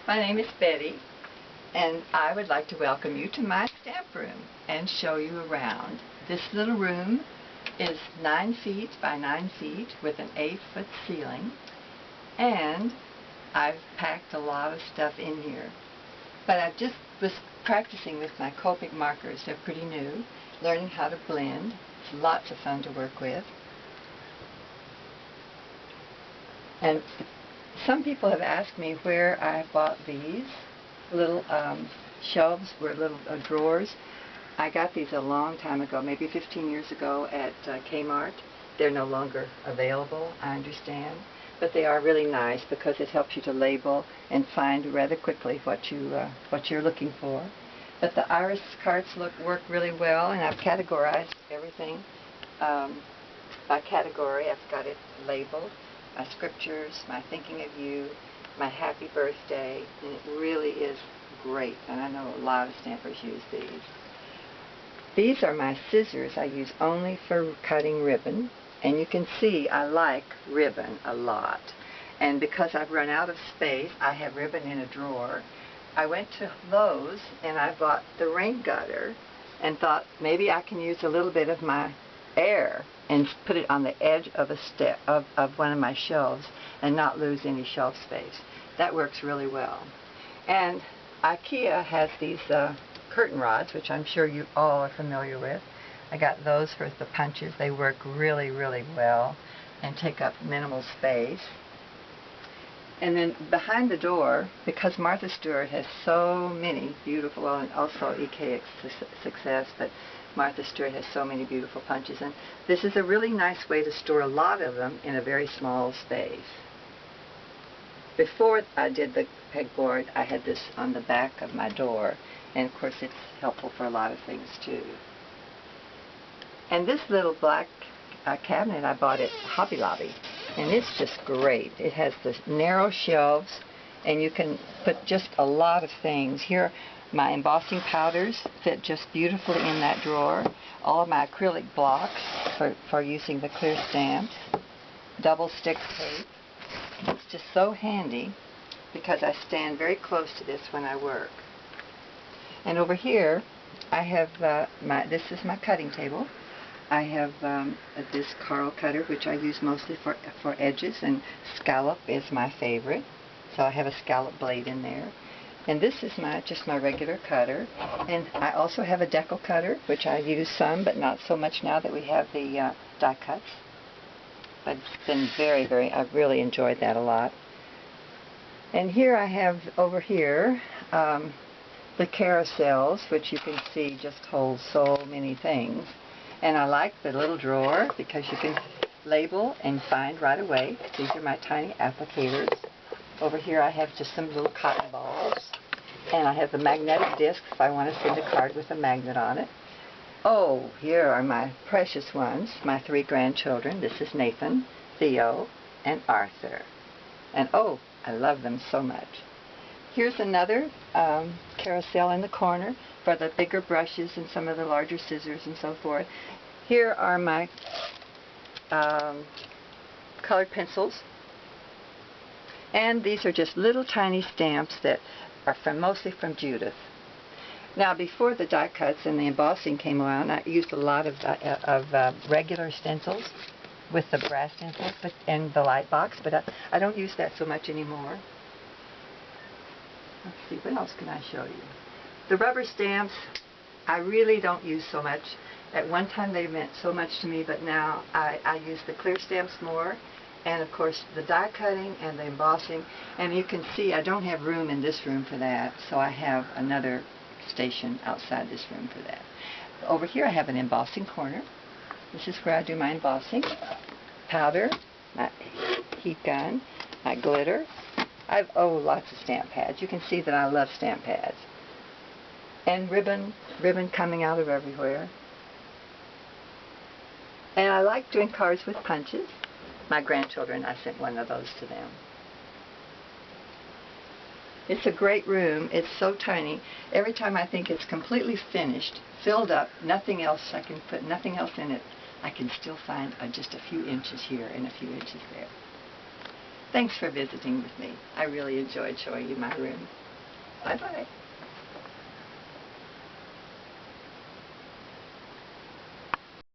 My name is Betty, and I would like to welcome you to my stamp room and show you around. This little room is 9 feet by 9 feet with an 8-foot ceiling, and I've packed a lot of stuff in here. But I just was practicing with my Copic markers. They're pretty new, learning how to blend. It's lots of fun to work with. And some people have asked me where I bought these little shelves, were little drawers. I got these a long time ago, maybe 15 years ago at Kmart. They're no longer available, I understand, but they are really nice because it helps you to label and find rather quickly what you're looking for. But the iris cards work really well, and I've categorized everything by category. I've got it labeled. My scriptures, my thinking of you, my happy birthday, and it really is great, and I know a lot of stampers use these. These are my scissors I use only for cutting ribbon, and you can see I like ribbon a lot. And because I've run out of space, I have ribbon in a drawer. I went to Lowe's and I bought the rain gutter and thought maybe I can use a little bit of my air and put it on the edge of of one of my shelves and not lose any shelf space. That works really well. And IKEA has these curtain rods, which I'm sure you all are familiar with. I got those for the punches. They work really, really well and take up minimal space. And then behind the door, because Martha Stewart has so many beautiful, well, and also EK Success, but Martha Stewart has so many beautiful punches, and this is a really nice way to store a lot of them in a very small space. Before I did the pegboard, I had this on the back of my door, and of course it's helpful for a lot of things too. And this little black cabinet I bought at Hobby Lobby, and it's just great. It has the narrow shelves, and you can put just a lot of things. Here, my embossing powders fit just beautifully in that drawer. All of my acrylic blocks for using the clear stamps. Double stick tape. It's just so handy because I stand very close to this when I work. And over here, I have this is my cutting table. I have this Carl cutter, which I use mostly for edges, and scallop is my favorite. So I have a scallop blade in there. And this is just my regular cutter. And I also have a decal cutter, which I use some, but not so much now that we have the die cuts. But it's been I've really enjoyed that a lot. And here I have, over here, the Carousels, which you can see just hold so many things. And I like the little drawer because you can label and find right away. These are my tiny applicators. Over here I have just some little cotton balls. And I have the magnetic disc if I want to send a card with a magnet on it. Oh, here are my precious ones, my 3 grandchildren. This is Nathan, Theo, and Arthur. And oh, I love them so much. Here's another carousel in the corner for the bigger brushes and some of the larger scissors and so forth. Here are my colored pencils. And these are just little tiny stamps that are mostly from Judith. Now, before the die cuts and the embossing came around, I used a lot of regular stencils with the brass stencils and the light box, but I don't use that so much anymore. Let's see, what else can I show you? The rubber stamps, I really don't use so much. At one time they meant so much to me, but now I use the clear stamps more. And of course the die cutting and the embossing. And you can see I don't have room in this room for that, so I have another station outside this room for that. Over here I have an embossing corner. This is where I do my embossing. Powder, my heat gun, my glitter. Lots of stamp pads. You can see that I love stamp pads. And ribbon coming out of everywhere. And I like doing cards with punches. My grandchildren, I sent one of those to them. It's a great room. It's so tiny. Every time I think it's completely finished, filled up, nothing else, I can put nothing else in it, I can still find just a few inches here and a few inches there. Thanks for visiting with me. I really enjoyed showing you my room. Bye-bye.